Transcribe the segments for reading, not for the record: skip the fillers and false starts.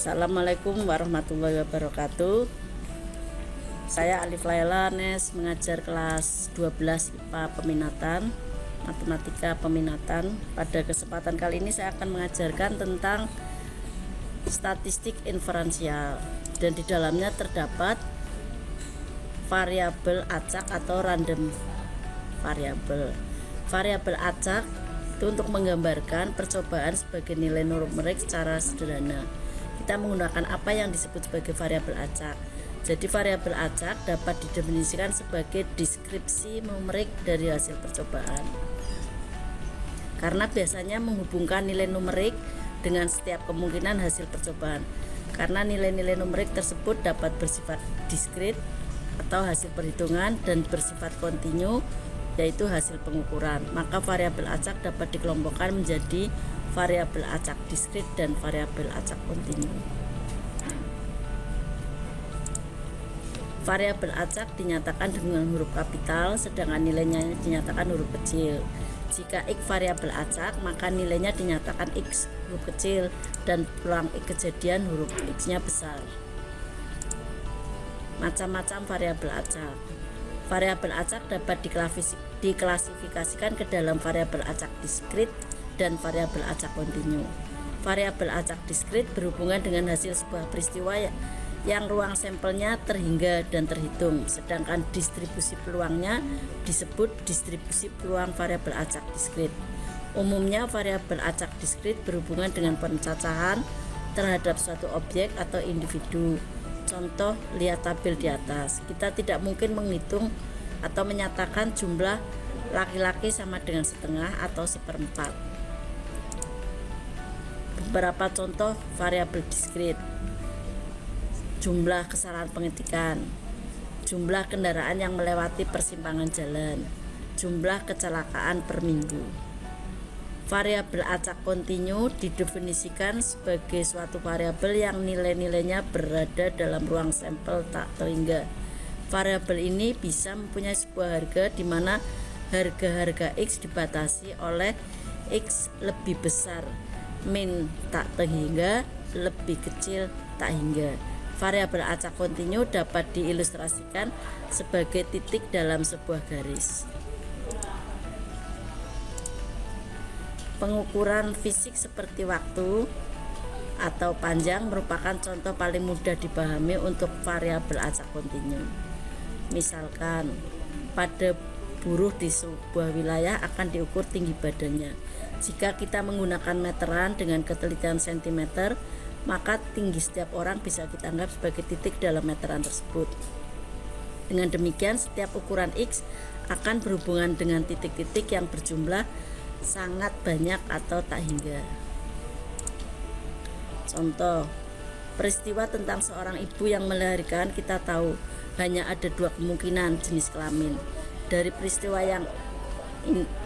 Assalamualaikum warahmatullahi wabarakatuh. Saya Alif Laila Nes, mengajar kelas 12 IPA peminatan, matematika peminatan. Pada kesempatan kali ini saya akan mengajarkan tentang statistik inferensial, dan di dalamnya terdapat variabel acak atau random variable. Variabel acak itu untuk menggambarkan percobaan sebagai nilai numerik secara sederhana. Kita menggunakan apa yang disebut sebagai variabel acak. Jadi variabel acak dapat didefinisikan sebagai deskripsi numerik dari hasil percobaan, karena biasanya menghubungkan nilai numerik dengan setiap kemungkinan hasil percobaan. Karena nilai-nilai numerik tersebut dapat bersifat diskrit atau hasil perhitungan dan bersifat kontinu, yaitu hasil pengukuran, maka variabel acak dapat dikelompokkan menjadi variabel acak diskrit dan variabel acak kontinu. Variabel acak dinyatakan dengan huruf kapital, sedangkan nilainya dinyatakan huruf kecil. Jika X variabel acak, maka nilainya dinyatakan X huruf kecil dan peluang X kejadian huruf X-nya besar. Macam-macam variabel acak. Variabel acak dapat diklasifikasikan ke dalam variabel acak diskrit dan variabel acak kontinu. Variabel acak diskrit berhubungan dengan hasil sebuah peristiwa yang ruang sampelnya terhingga dan terhitung, sedangkan distribusi peluangnya disebut distribusi peluang variabel acak diskrit. Umumnya variabel acak diskrit berhubungan dengan pencacahan terhadap suatu objek atau individu. Contoh, lihat tabel di atas. Kita tidak mungkin menghitung atau menyatakan jumlah laki-laki sama dengan setengah atau seperempat. Beberapa contoh variabel diskrit: jumlah kesalahan pengetikan, jumlah kendaraan yang melewati persimpangan jalan, jumlah kecelakaan per minggu. Variabel acak kontinu didefinisikan sebagai suatu variabel yang nilai-nilainya berada dalam ruang sampel tak terhingga. Variabel ini bisa mempunyai sebuah harga di mana harga-harga X dibatasi oleh X lebih besar min tak terhingga, lebih kecil tak hingga. Variabel acak kontinu dapat diilustrasikan sebagai titik dalam sebuah garis. Pengukuran fisik seperti waktu atau panjang merupakan contoh paling mudah dipahami untuk variabel acak kontinu. Misalkan, pada buruh di sebuah wilayah akan diukur tinggi badannya. Jika kita menggunakan meteran dengan ketelitian cm, maka tinggi setiap orang bisa kita anggap sebagai titik dalam meteran tersebut. Dengan demikian, setiap ukuran X akan berhubungan dengan titik-titik yang berjumlah sangat banyak atau tak hingga. Contoh, peristiwa tentang seorang ibu yang melahirkan, kita tahu hanya ada dua kemungkinan jenis kelamin dari peristiwa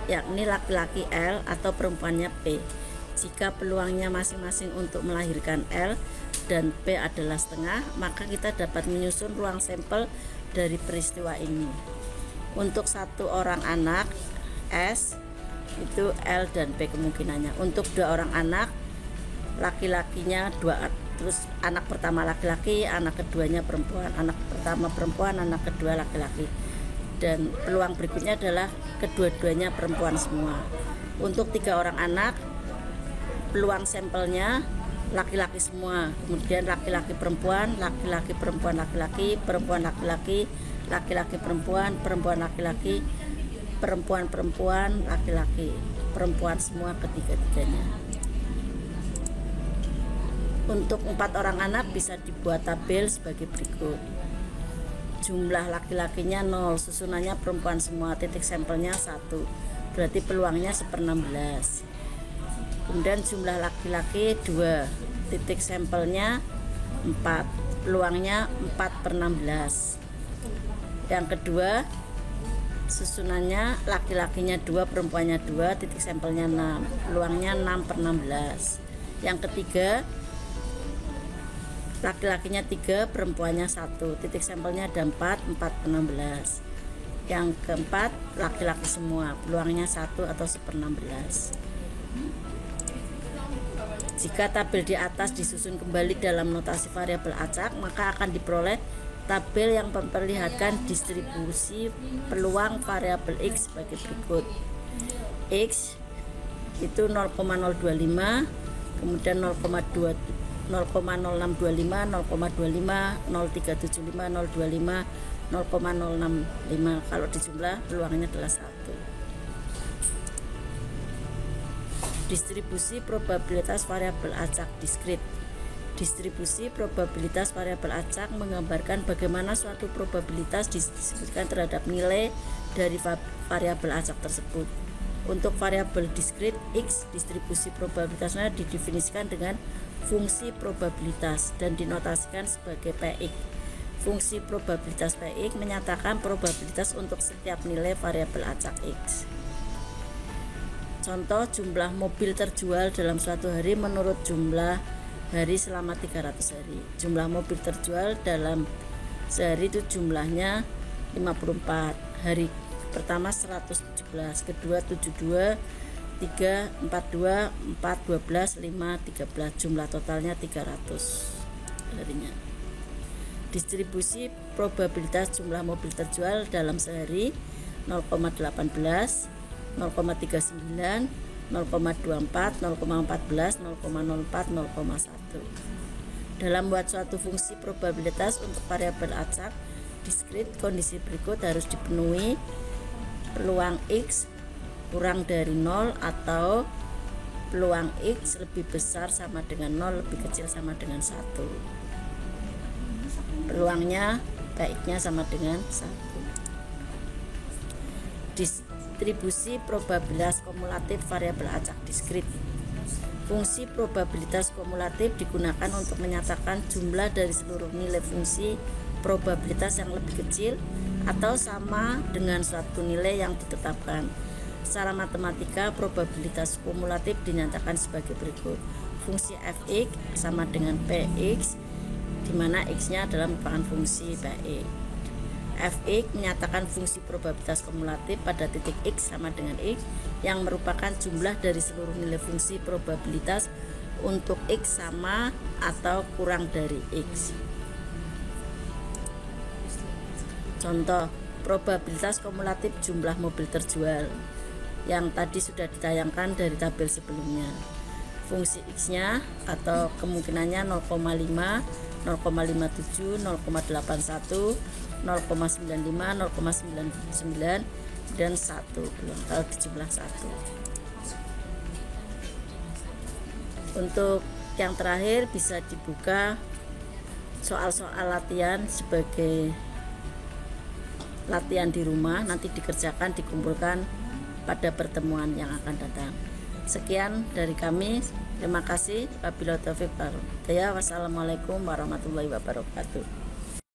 yakni laki-laki L atau perempuannya P. Jika peluangnya masing-masing untuk melahirkan L dan P adalah setengah, maka kita dapat menyusun ruang sampel dari peristiwa ini. Untuk satu orang anak S, itu L dan P kemungkinannya. Untuk dua orang anak, laki-lakinya dua, terus anak pertama laki-laki, anak keduanya perempuan, anak pertama perempuan, anak kedua laki-laki, dan peluang berikutnya adalah kedua-duanya perempuan semua. Untuk tiga orang anak, peluang sampelnya laki-laki semua, kemudian laki-laki perempuan, laki-laki perempuan, laki-laki perempuan, laki-laki, laki-laki perempuan, perempuan laki-laki, perempuan perempuan, laki-laki perempuan semua ketiga-tiganya. Untuk 4 orang anak bisa dibuat tabel sebagai berikut. Jumlah laki-lakinya 0, susunannya perempuan semua, titik sampelnya 1, berarti peluangnya 1/16. Kemudian jumlah laki-laki 2, titik sampelnya 4, peluangnya 4/16. Yang kedua, susunannya laki-lakinya 2, perempuannya 2, titik sampelnya 6, peluangnya 6/16. Yang ketiga, laki-lakinya 3, perempuannya 1, titik sampelnya ada 4, 4/16. Yang keempat, laki-laki semua, peluangnya 1 atau 1/16. Jika tabel di atas disusun kembali dalam notasi variabel acak, maka akan diperoleh tabel yang memperlihatkan distribusi peluang variabel X sebagai berikut. X itu 0,025, kemudian 0,0625, 0,25, 0,375, 025, 0,065. Kalau dijumlah peluangnya adalah 1. Distribusi probabilitas variabel acak diskrit. Distribusi probabilitas variabel acak menggambarkan bagaimana suatu probabilitas disebutkan terhadap nilai dari variabel acak tersebut. Untuk variabel diskrit X, distribusi probabilitasnya didefinisikan dengan fungsi probabilitas dan dinotasikan sebagai Px. Fungsi probabilitas Px menyatakan probabilitas untuk setiap nilai variabel acak X. Contoh, jumlah mobil terjual dalam suatu hari menurut jumlah hari selama 300 hari. Jumlah mobil terjual dalam sehari itu jumlahnya 54. Hari pertama 117, kedua 72, 3, 42, 4, 12, 5, 13. Jumlah totalnya 300 harinya. Distribusi probabilitas jumlah mobil terjual dalam sehari 0,18, 0,39, 0,24, 0,14, 0,04, 0,1. Dalam membuat suatu fungsi probabilitas untuk variabel acak diskrit, kondisi berikut harus dipenuhi: peluang X kurang dari 0 atau peluang X lebih besar sama dengan 0, lebih kecil sama dengan 1. Peluangnya baiknya sama dengan 1. Distribusi probabilitas kumulatif variabel acak diskrit. Fungsi probabilitas kumulatif digunakan untuk menyatakan jumlah dari seluruh nilai fungsi probabilitas yang lebih kecil atau sama dengan suatu nilai yang ditetapkan. Secara matematika, probabilitas kumulatif dinyatakan sebagai berikut. Fungsi fx sama dengan px, di mana x-nya adalah merupakan fungsi Px. Fx menyatakan fungsi probabilitas kumulatif pada titik x sama dengan x yang merupakan jumlah dari seluruh nilai fungsi probabilitas untuk x sama atau kurang dari x. Contoh, probabilitas kumulatif jumlah mobil terjual yang tadi sudah ditayangkan dari tabel sebelumnya. Fungsi x-nya atau kemungkinannya 0,5, 0,57, 0,81, 0,95, 0,99 dan 1, belum kalau dijumlah 1. Untuk yang terakhir bisa dibuka soal-soal latihan sebagai latihan di rumah, nanti dikerjakan, dikumpulkan pada pertemuan yang akan datang. Sekian dari kami, terima kasih. Wabillahi taufiq wal hidayah. Wassalamualaikum warahmatullahi wabarakatuh.